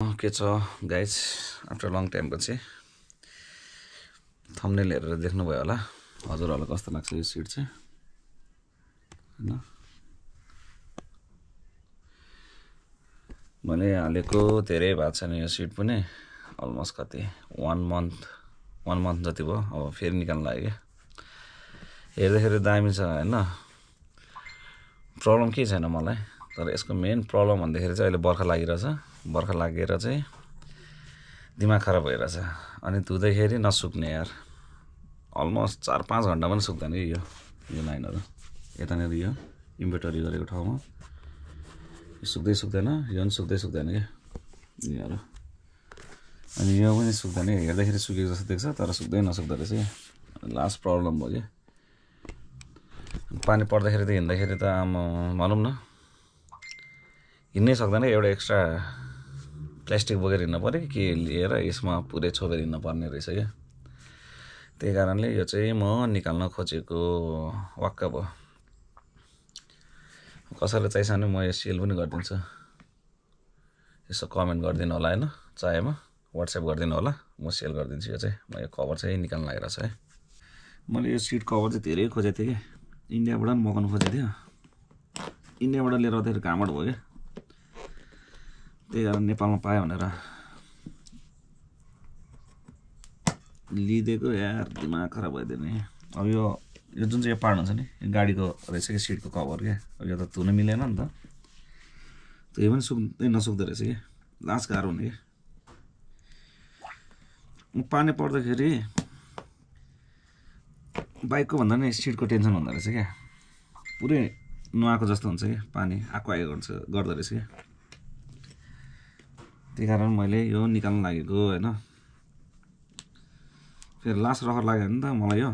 के छ guys after long time पछि थम्बनेल हेरेर देख्नुभयो होला हजुरहरूलाई कस्तो लाग्छ यो सिट चाहिँ हैन मैले हालेको धेरै भएको छैन यो सिट पनि अलमोस्ट कति 1 मन्थ जति भयो अब फेरि निकाल्न लाग्यो हेर्दाखेरि दामी छ हैन प्रब्लम के छैन मलाई तर यसको मेन प्रब्लम भन्दाखेरि चाहिँ अहिले बर्खा लागिरहेछ बर्खा लागेर चाहिँ दिमाग खराब भइरहेछ अनि धुँदाखेरि नसुक्ने यार अलमोस्ट 4-5 घण्टा पनि सुक्दैन कि यो लाइनहरु यतानेर यो इन्भर्टरी गरेको ठाउँमा यो सुक्दैन यो पनि सुक्दैन के यिनीहरु अनि यो पनि सुक्दैन हेर्दाखेरि सुकेको जस्तो देख्छ तर सुक्दै नसुक्दो रहेछ लास्ट प्रब्लम भयो के पानी पर्दाखेरि त हिँड्दाखेरि त भनौं न हिँड्नै सक्दैन एउटा एक्स्ट्रा प्लास्टिक बोकेर हिँड्नु पर्यो कि लिएर यसमा पुरै छोपेर हिँड्नु पर्ने रहेछ के त्यही कारणले यो चाहिँ म निकाल्न खोजेको वाक्क भयो कसैले चाहिन्छ भने म यो सेल पनि गरिदिन्छु यसो कमेन्ट गरिदिनु होला हैन चाहेमा WhatsApp गरिदिनु होला म सेल गरिदिन्छु यो चाहिँ म यो कभर चाहिँ निकाल्न लागिरहेको छु है मैले यो सिट कभर चाहिँ धेरै खोजेको थिएँ के इन्डियाबाट पनि मगाउनु खोजेको थिएँ इन्डियाबाट लिएर आउँदाखेरि घामबाट भयो के त्यही कारण नेपालमा पायो भनेर लिदिएको यार दिमाग खराब भइदियो नि अब यो जुन चाहिँ यो पार्ट हुन्छ नि यो गाडीको रहेछ कि सिटको कभर के अब यो त धुन मिलेन नि त त्यो पनि सुक्दै नसुक्दो रहेछ कि लास्ट गाह्रो हुने कि पानी पर्दाखेरि बाइकको भन्दा नि सिटको टेन्सन हुँदो रहेछ क्या पुरै नआएको जस्तो हुन्छ कि पानी आएको गर्दो रहेछ कि त्यही कारण मैले यो निकाल्न लागेको हैन फेरि लास्ट रखर लाग्यो नि त मलाई यो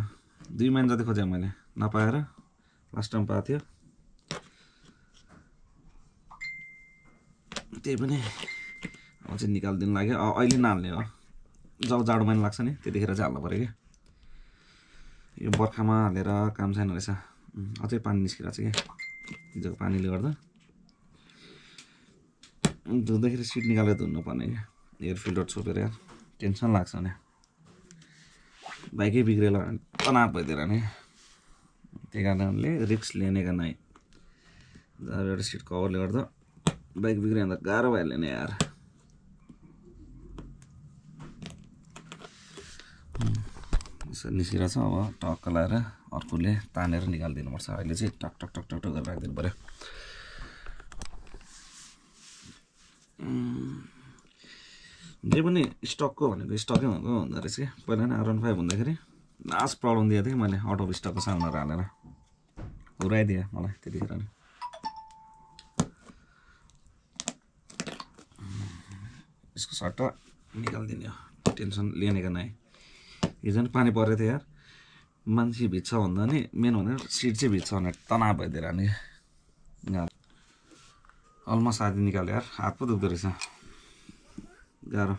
2 महिना जति खोजे मैले नपाएर लास्ट टाइम पाएको थियो त्यही पनि अब चाहिँ निकाल्दिन लाग्यो अहिले नहाल्ने हो जब जाडो महिना लाग्छ नि त्यतिखेर चाहिँ हाल्नु पर्यो कि यो बर्खामा हालेर काम छैन रहेछ अझै पानी निस्किरहेछ कि हिजोको पानीले गर्दा धुँदाखेरि सिट निकालेर धुनु पर्ने कि एयर फिल्टर छोपेर यार टेन्सन लाग्छ नि बाइकै बिग्रेला तनाव भइदिएर नि त्यही कारणले रिस्क लिने का नै जब एउटा सिट कभरले गर्दा बाइक बिग्रियो भने त गाह्रो भइहाल्यो नि यार यसो निस्किरहेछ अब टक्क लाएर अर्कोले तानेर निकालिदिनु पर्छ अहिले चाहिँ टक टक टक टक टक गरेर राखिदिनु पर्यो जे पनि स्टकको भनेको स्टकै हुँदो रहेछ कि पहिला नै R15 हुँदाखेरि लास्ट प्रब्लम दिएको थिएँ मैले आउट अफ स्टकको सामानहरू हालेर हुराइदिएँ मलाई त्यतिखेर नि यसको सट्टा निकालिदिने हो टेन्सन लिनेको नै हिजो नि पानी परेको थियो यार मान्छे भिज्छ भन्दा नि मेन भनेर सिट चाहिँ भिज्छ भनेर तनाव भइदिएर नि अलमोस्ट आधी निकाल्यो यार हात पो दुख्दो रहेछ गाह्रो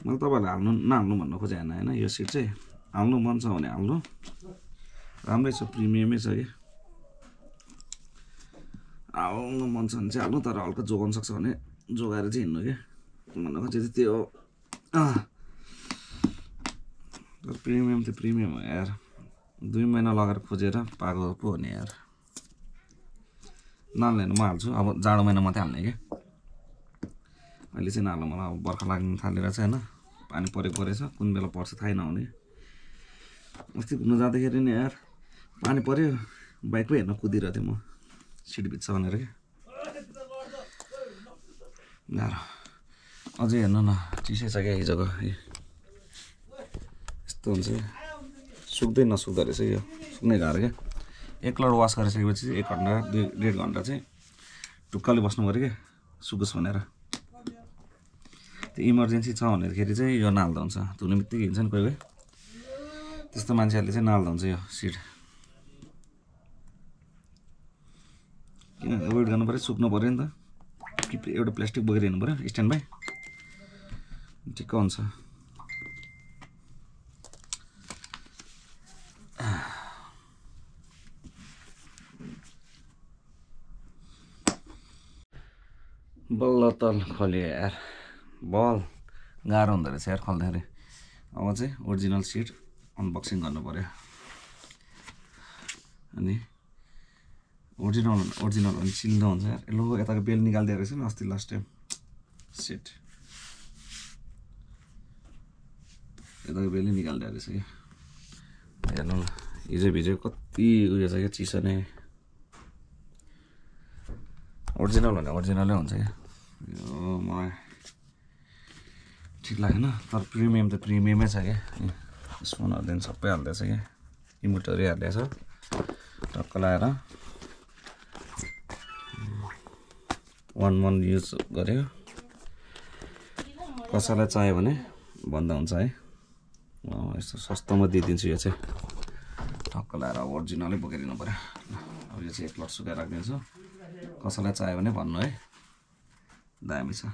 मैले तपाईँहरूलाई हाल्नु नहाल्नु भन्नु खोजेँ होइन यो सिट चाहिँ हाल्नु मन छ भने हाल्नु राम्रै छ प्रिमियमै छ कि हाल्नु मन छ भने चाहिँ हाल्नु तर हल्का जोगाउनु सक्छ भने जोगाएर चाहिँ हिँड्नु कि भन्नु खोजेको चाहिँ त्यो तर प्रिमियम त प्रिमियम हो यार 2 महिना लगाएर खोजेर पाएको पो हो नि यार नहाल्ने म हाल्छु अब जाडो महिना मात्रै हाल्ने कि अहिले चाहिँ नहाल्नु मलाई अब बर्खा लाग्न थालिरहेछ हैन पानी परेछ कुन बेला पर्छ थाहै नहुने अस्ति घुम्न जाँदाखेरि नि यार पानी पर्यो बाइकमै हेर्न कुदिरहेको थिएँ म सिट भिज्छ भनेर के गाह्रो अझै हेर्नु न चिसै छ क्या हिजोको यस्तो हुन्छ सुक्दै नसुक्दो रहेछ यो सुक्नै गाह्रो क्या एकलट वास गरिसकेपछि 1 घण्टा 1.5 घण्टा चाहिँ ढुक्कले बस्नु पर्यो क्या सुकोस् भनेर त्यो इमर्जेन्सी छ भनेखेरि चाहिँ यो नहाल्दा हुन्छ धुने बित्तिकै हिँड्छ नि कोही त्यस्तो मान्छेहरूले चाहिँ नहाल्दा हुन्छ यो सिट किन वेट गर्नु पर्यो सुक्नु पर्यो नि त एउटा प्लास्टिक बोकेर हिँड्नु पर्यो स्ट्यान्ड बाई ठिक्क हुन्छ बल्ल बोतल खोल्यो यार बल गाह्रो हुँदो रहेछ यार खोल्दाखेरि अब चाहिँ ओरिजिनल सिट अनबक्सिङ गर्नु पर्यो अनि ओरिजिनल भने चिल्लो हुन्छ यार लो यताको बेल निकालिदिएको रहेछ नि अस्ति लास्ट टाइम सिट यताको बेलै निकालिदिएको रहेछ क्या हेर्नु न हिजो भिजो कति उयो छ क्या चिसो नै ओरिजिनल भने ओरिजिनलै हुन्छ क्या यो मलाई ठिक लागेन तर प्रिमियम त प्रिमियमै छ क्या स्पोनहरूदेखि सबै हाल्दैछ क्या इमुटरै हालिदिएछ टक्क लगाएर 1 month युज गर्यो कसैलाई चाहियो भने भन्दा हुन्छ है यस्तो सस्तोमा दिइदिन्छु यो चाहिँ टक्क लगाएर ओरिजिनलै बोकिदिनु पर्यो अब यो चाहिँ एक लट सुकाएर राखिदिन्छु कसैलाई चाहियो भने भन्नु है दामी छ